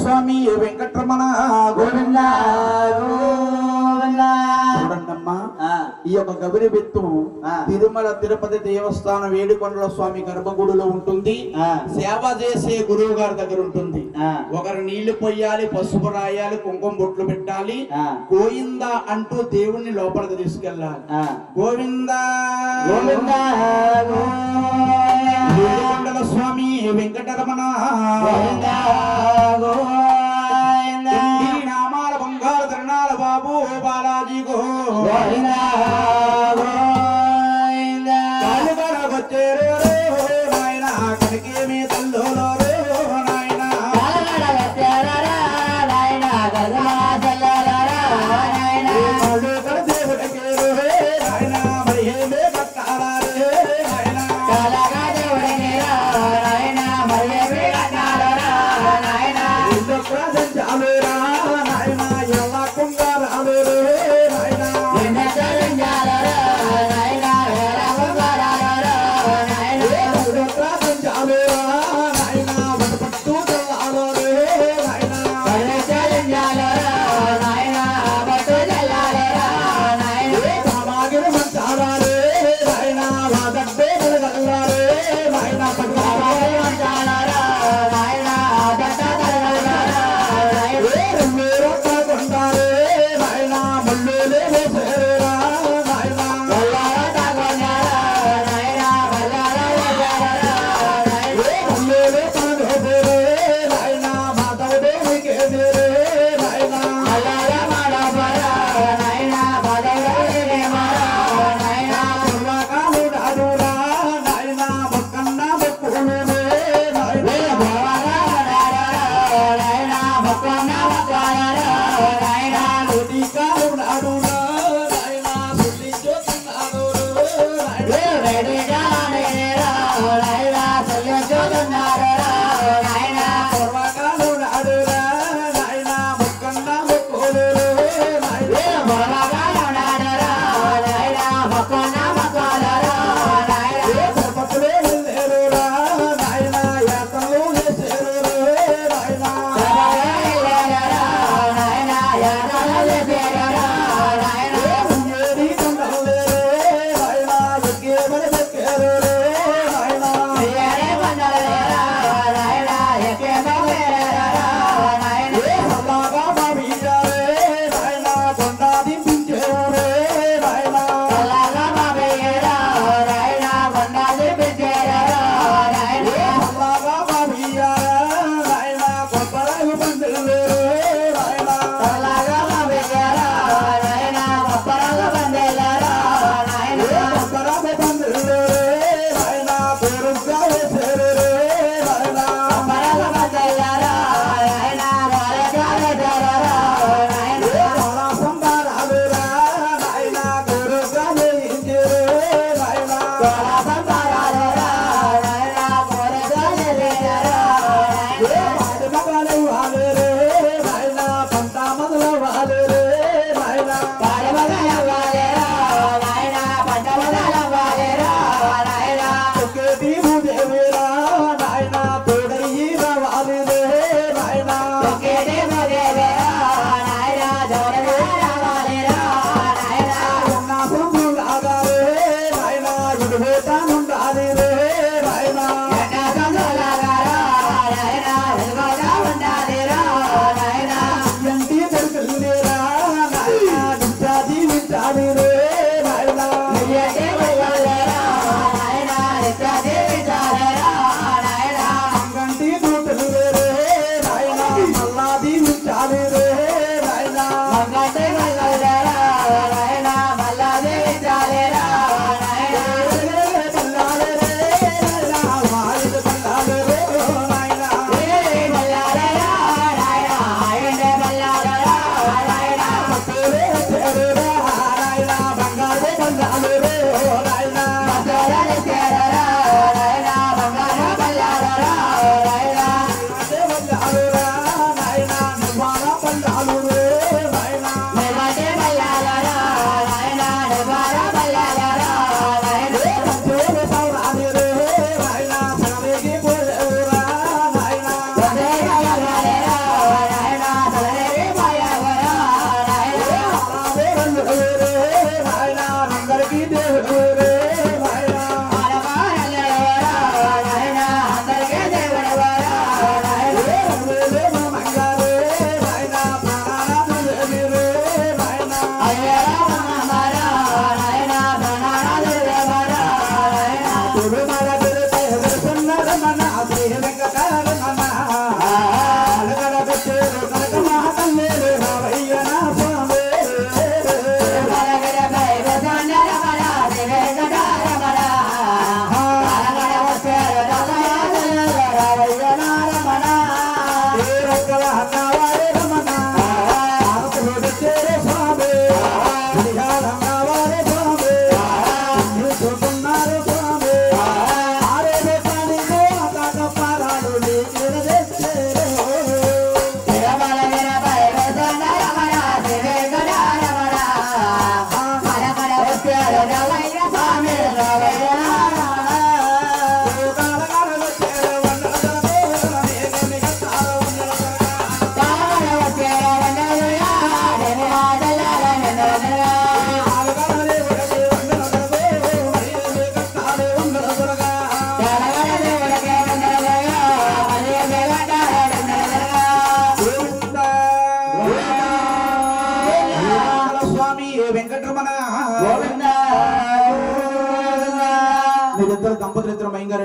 స్వామి వెంకటరమణ గోవింద చూడండమ్మా, ఈ యొక్క గబిరి బెత్తు తిరుమల తిరుపతి దేవస్థానం వేడుకొండల స్వామి గర్భగుడిలో ఉంటుంది. సేవ చేసే గురువు గారి దగ్గర ఉంటుంది. ఒకరు నీళ్లు పొయ్యాలి, పసుపు రాయాలి, కుంకుమ బొట్లు పెట్టాలి, గోవింద అంటూ దేవుణ్ణి లోపలికి తీసుకెళ్ళాలి. గోవింద గోవింద వేడుకొండల స్వామి వెంకటరమణ నామాల బంగారు ధరణాల బాబు బాలాజీ గో వచ్చేరే నాయన కడికేమి తల్లో నాయన నాయన మరి ఏమే కట్టాలే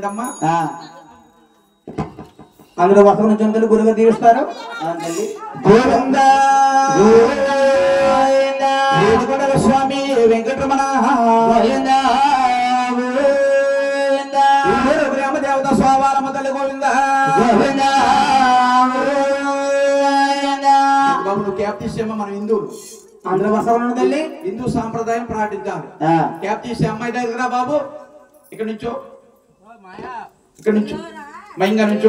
రండి అమ్మా. అందులో వస్తున్న జంతువులు గురుగా దీవిస్తారు. గోవిందా ఏడుకొండల స్వామి వెంకటరమణ గోవిందా గ్రామ దేవత స్వావారమ్మ తల్లి గోవిందా గోవిందా. బాబు నువ్వు క్యాప్ తీసేమ్మా, మనం హిందువులు అందులో వస్తున్న తల్లి హిందూ సాంప్రదాయం పాటించాలి. క్యాప్ తీసే అమ్మాయి దగ్గర బాబు ఇక్కడ నుంచో, ఇక్కడ నుంచో మైంగా నుంచో,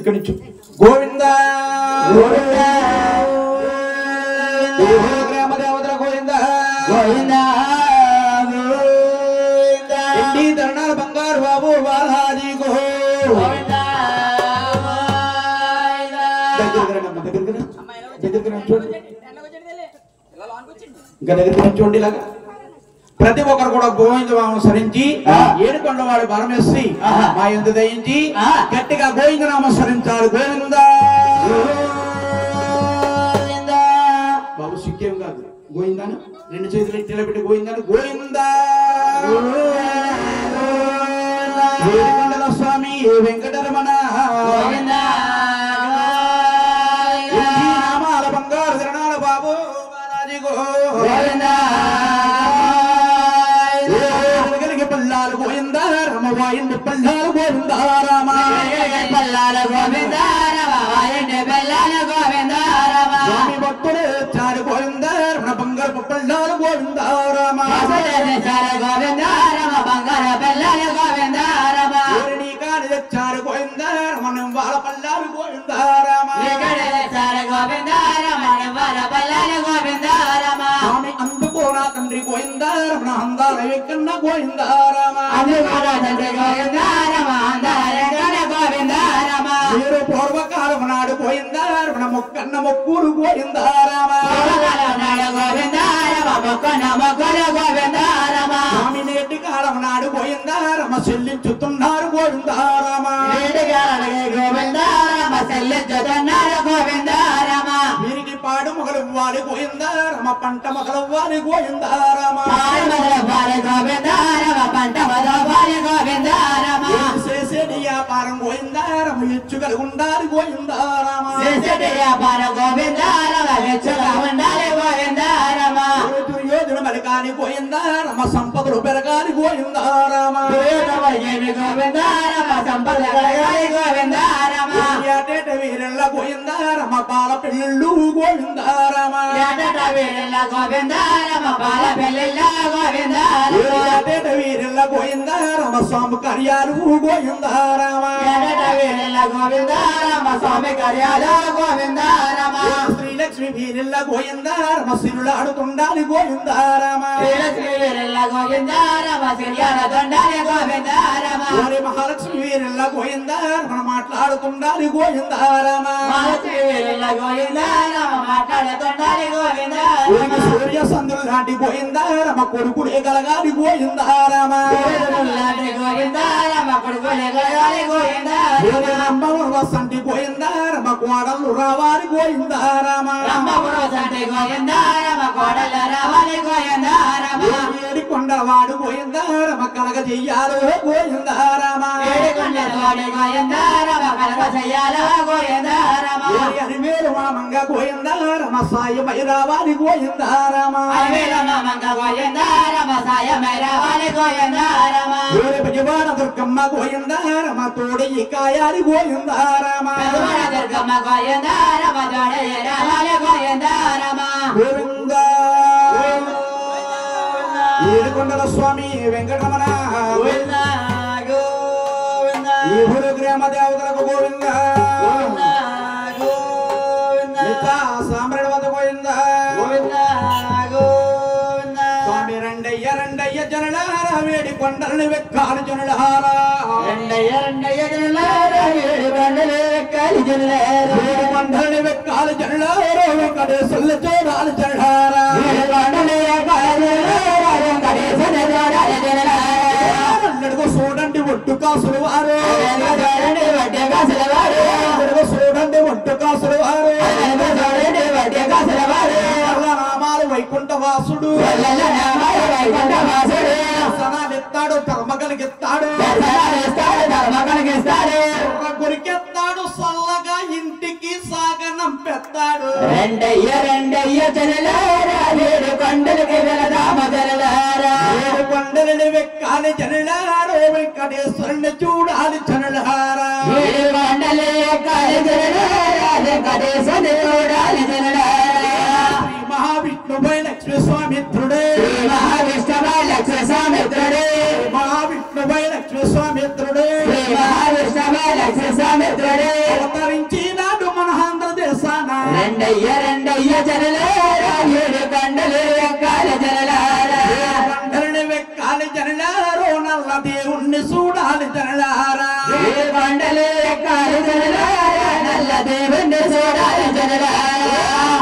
ఇక్కడ నుంచో. గోవిందా గ్రామ దేవతల గోవిందా గోవిందా. ఇంటి ధరణాల బంగారు బాబు బాలాజీ గోవిందా. దగ్గరికి నుంచోండి, ఇంకా దగ్గరికి నుంచోండి. ఇలాగా ప్రతి ఒక్కరు కూడా గోవిందనామం సరించి ఏడుకొండ వాడు పరమేశ్వరి మా యందు దయించి గట్టిగా గోవిందనామం సరించాలి. గోవిందా బాబు సిక్కేం కాదు, గోవిందాను రెండు చేతులు ఇంటిలో పెట్టి గోవిందాను గోవిందా. ఏడుకొండల స్వామి వెంకటరమణ నామాల బంగారు ధరణాల బాబు బాలాజీ గోవిందా. పల్లాలు గోవిందా రమ వాయింది పల్లాలు గోవిందా రామ పల్లాలు గోవిందా రమ వాయింది పల్లాలు గోవిందా రామ. స్వామి భక్తులు చారు గోవిందా రమ బంగారు పల్లాలు గోవిందా రామ గోవిందా రమ బంగారు పల్లాలు గోవిందా రామ. కాని తెచ్చారు గోవిందా రమ వాళ్ళ పల్లాలు గోవిందా రామ గోవిందా రమ వాళ్ళ పల్లాలు గోవిందా రామ. స్వామి అందుకోనా తండ్రి గోవిందా రమ అందాల వెక్కన్న గోవిందా రామ మీరు పూర్వకాలం నాడు గోవిందా రమణ మొక్కన్న మొక్కులు గోవిందా రామ స్వామి నేటి కాలం నాడు గోవిందా రమ చెల్లించుతున్నారు గోవిందా రామ వీరికి పాడు మొగలు వారి గోవిందా రమ పంట మొగలు వారి గోవిందా రామ చేసేటి వ్యాపారం గోవిందా రమ ఇచ్చుగలు ఉండాలి గోవిందా రామ దుర్యోధను మలికాని గోవిందా రమ సంపదలు పెరగాలి గోవిందా రామ వీరెల్ల గోవిందా రమ బాల పెళ్ళిళ్ళు గోవిందా రామ వీరెల్ల గోవిందా రమ స్వామి కార్యాలు గోవిందా రామ శ్రీలక్ష్మి వీరెల్ల గోవిందా రమ సిరులాడుతుండాలి గోవిందా రామ మహాలక్ష్మి వీరెల్ల గోవిందా రమ మాట్లాడుతుండాలి గోవిందా రామ సూర్య సందులు లాంటి గోవిందా రమ కొడుకులే కలగాలి గోవిందా రామ సంటి గోవిందా రమ కోడళ్ళు రావాలి గోవిందా రామ ఏడికొండవాడు గోవిందా రమ కలగ చెయ్యాలో గోవిందా రామ అరివేలు మామంగ గోవిందా రమ సాయమై రావాలి గోవిందా రామ విజయవాడ దుర్గమ్మ గోవిందా రమ తోడయి కాయాలి గోవిందా రామ గోవిందా. ఏడుకొండల స్వామి వెంకటరమణ ఊరు గ్రామ దేవతలకు గోవిందా సాంబ్రణ వద్ద గోవిందా స్వామి రెండయ్య రెండయ్య జనలారా వేడి కొండల్ని వెక్కాలి జనులారా కొండల్ని వెక్కాలి జనులారా వెంకటేశ్వరులు చూడాలి జనులారా చూడండి ఒట్టు కాసులు వారు చూడండి ఒట్టు కాసులు వారు నామాలు వైకుంఠ వాసుడు సనాలి ఇస్తాడు ధర్మ కలిగిస్తాడు గురికెత్తాడు సల్లగా ఇంటికి సాగనంపెత్తాడు రెండయ్య జనలారా ఏడు కొండలకి వెళదామ జనలారా ఏడు కొండలని వెక్కాలి జనలారో వెంకటేశ్వరుని చూడాలి జనలారా ఏడు కొండలు ఎక్కాలి జనలారా వెంకటేశ్వరుని చూడాలి జనలారా శ్రీ మహావిష్ణువై లక్ష్మీ స్వామిత్రుడే శ్రీ మహావిష్ణువై లక్ష్మీ స్వామిత్రుడే మహావిష్ణువై లక్ష్మీ స్వామిత్రుడే శ్రీ మహావిష్ణువై లక్ష్మీ స్వామిత్రుడే అవతరించినాడు మన ఆంధ్రదేశాన రెండయ్య జనలారా ఏడు కొండలు ఎక్కాలి జనలారా కొండలని వెక్కాలి జనలారో నల్ల దేవుణ్ణి చూడాలి జనలారా ఏడు కొండలు ఎక్కాలి జనలారా నల్ల దేవుణ్ణి చూడాలి జనలారా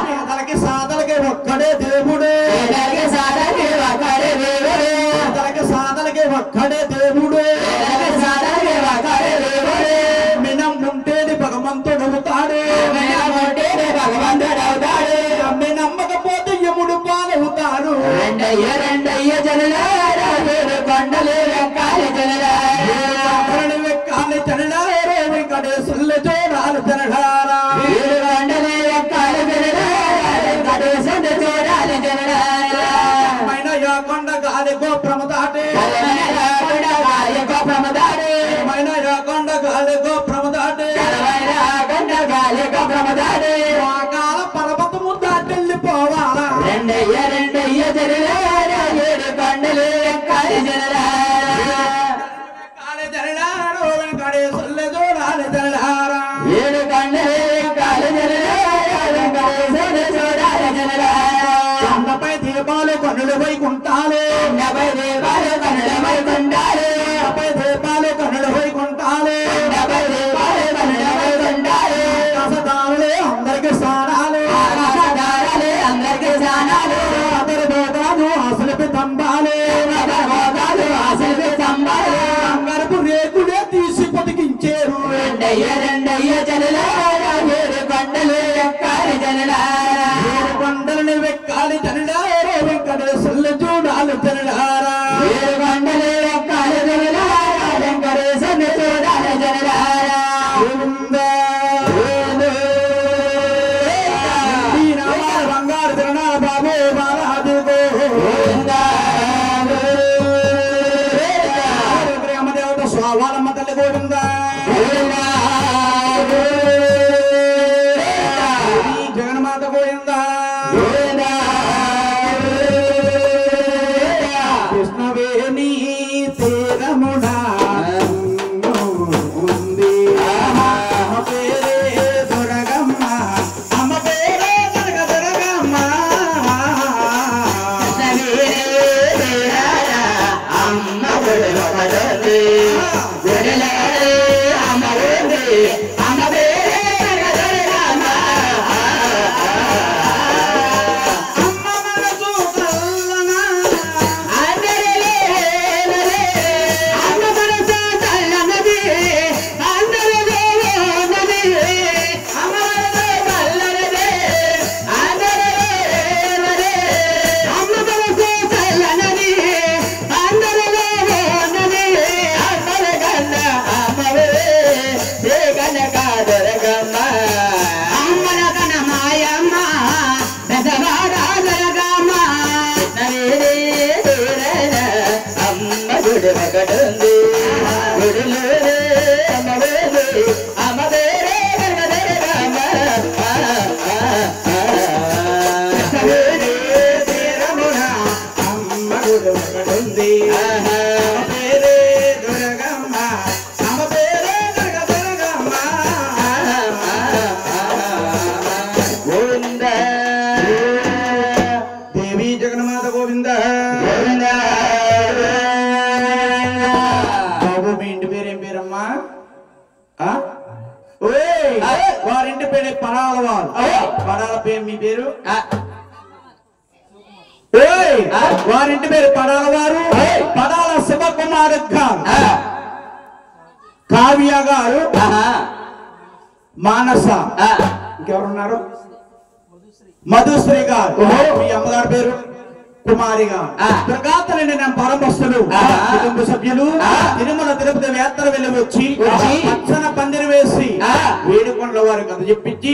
పేదలకి సాధలకి ఒక్కడే దేవుడే పేదలకి సాధలకి ఒక్కడే దేవుడే పేదలకి సాధలకి ఒక్కడే దేవుడే పేదలకి సాధలకి ఒక్కడే దేవుడే మినం ఉంటేది భగవంతుడు అవుతాడు వినముంటేనే భగవంతుడు అవుతాడు నమ్మి నమ్మకపోతే యముడు పాలవుతాడు రెండయ్య జనలారా ఏడు కొండలు ఎక్కాలి జనలారా కొండలని వెక్కాలి జనలారో వెంకటేశ్వరుని చూడాలి జనలారా ఏడు కొండలు ఎక్కాలి జనలారా వెంకటేశ్వరుని చూడాలి జనలారా మైనయ్య కొండ గాలి గోపురము దాటే గాలి గోపురము దాటి మైనయ్య కొండ గాలి గోపురము దాటే గాలి గోపురము దాటి కాల పర్వతము దాటెళ్ళిపోవాలా రెండయ్య జనలారా ఏడు కొండలు ఎక్కాలి జనలారా కాలి జనలారో వెంకటేశ్వరుని చూడాలి జనలారా ఏడు కొండలు ఎక్కాలి జనలారా వెంకటేశ్వరుని చూడాలి జనలారా కొండపై దీపాలు కనులు వైకుంటాలు కొండపై దీపాలు కనుల వైకుంటాలు కొండపై దీపాలు కనులు వైకుంటాలు కొండపై దీపాలు కనుల వైకుంటాలు కసదారులే అందరికి స్నానాలు ఆకాశదారాలే అందరికీ స్నానాలు అందరి దోతాలు అసలు తంబాలు మోదాలు ఆశలు స్తంభాలు బంగారపు రేకులే తీసి పొదిగించేరు రెండయ్య జనలారా ఏడు కొండలు ఎక్కాలి జనలారా కొండలని వెక్కాలి జనలారో వెంకటేశ్వరుని చూడాలి జనలారా ఏడు కొండలు ఎక్కాలి జనలారా వెంకటేశ్వరుని చూడాలి జనలారా బంగారు జన బాబు బాలాదిగో ప్రేమదేవత స్వావాలమ్మ తల్లి గోవిందా జగన్మాత గోవిందా కృష్ణవేణి తీరముడా ఉంది అమ్మ పేరే దొరగమ్మ అమ్మ పేరే దొరగమ్మ అమ్మ గుడి ఒకటి గుడిలాడే అమ్మ ఉంది అమ్మ పేరే జగదరగమ్మ. అమ్మ మనసు కల్లన అందరిలే నలే అమ్మ మనసు చల్లనది అందరిలో ఉన్నది అమ్మ మనసు చల్లనది అందరిలో నలే అమ్మ మనసు చల్లనది అందరిలో ఉన్నది అమ్మల కన్న అమ్మవే కనక దొరకమ్మ అమ్మల కన మాయమ్మ పెద్దవాడ దొరకమ్మ అమ్మ గుడి ఒకటుంది గుడిలో అమ్మవేది అమ్మ పేరే కనకదొరకమ్మ. తీరమున అమ్మ గుడి ఒకటుంది అమ్మ పేరే దొరగమ్మ అమ్మ పేరే దొరగమ్మ గోవింద దేవి జగన్మాత గోవింద బాబు మీ ఇంటి పేరు ఏం పేరమ్మా ఆ? ఓయ్! వారింటి పేరు పడాల వారు పడాల పేరు మీ పేరు ఓయ్! వారింటి పేరు పడాల వారు పడాల శివకుమార్ గారు కావ్య గారు మానస ఇంకెవరున్నారు మధుశ్రీ గారు మీ అమ్మగారి పేరు కుమారిగా దుర్గాతలని నా పరమస్తులు కుటుంబ సభ్యులు తిరుమల తిరుపతి యాత్ర వెళ్ళి వచ్చి పచ్చన పందిరి వేసి వేడుకొండల వారి కథ చెప్పించి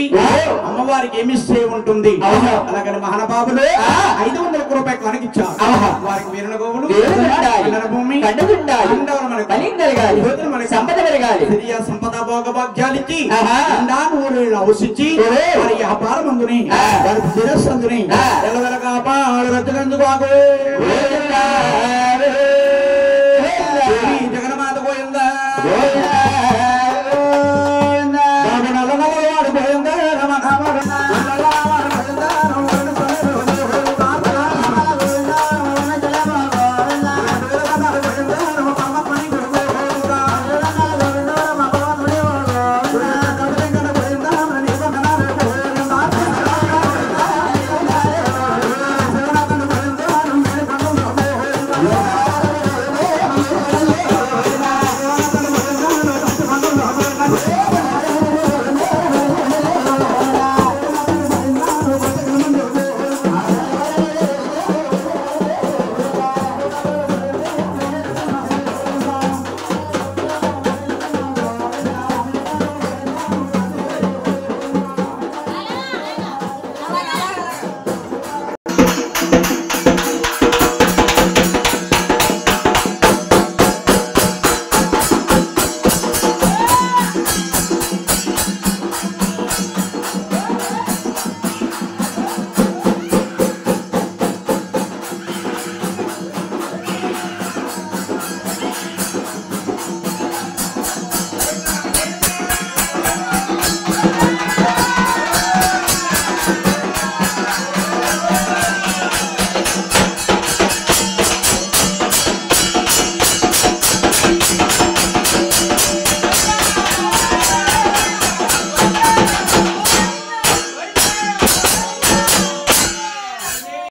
అమ్మవారికి ఏమిస్తే ఉంటుంది అలాగని మహానుభావులు 500 రూపాయలు కనకిచ్చారు వారికి వీరణ గోవులు భూమి సంపద పెరగాలి సంపద భోగ భాగ్యాలిచ్చి ఊరు అవసించి వారి వ్యాపారం అందుని వారి శిరస్సు అందుని ఎలవెల కాపాడు రచనందుకు జగన్మాత గోయిందా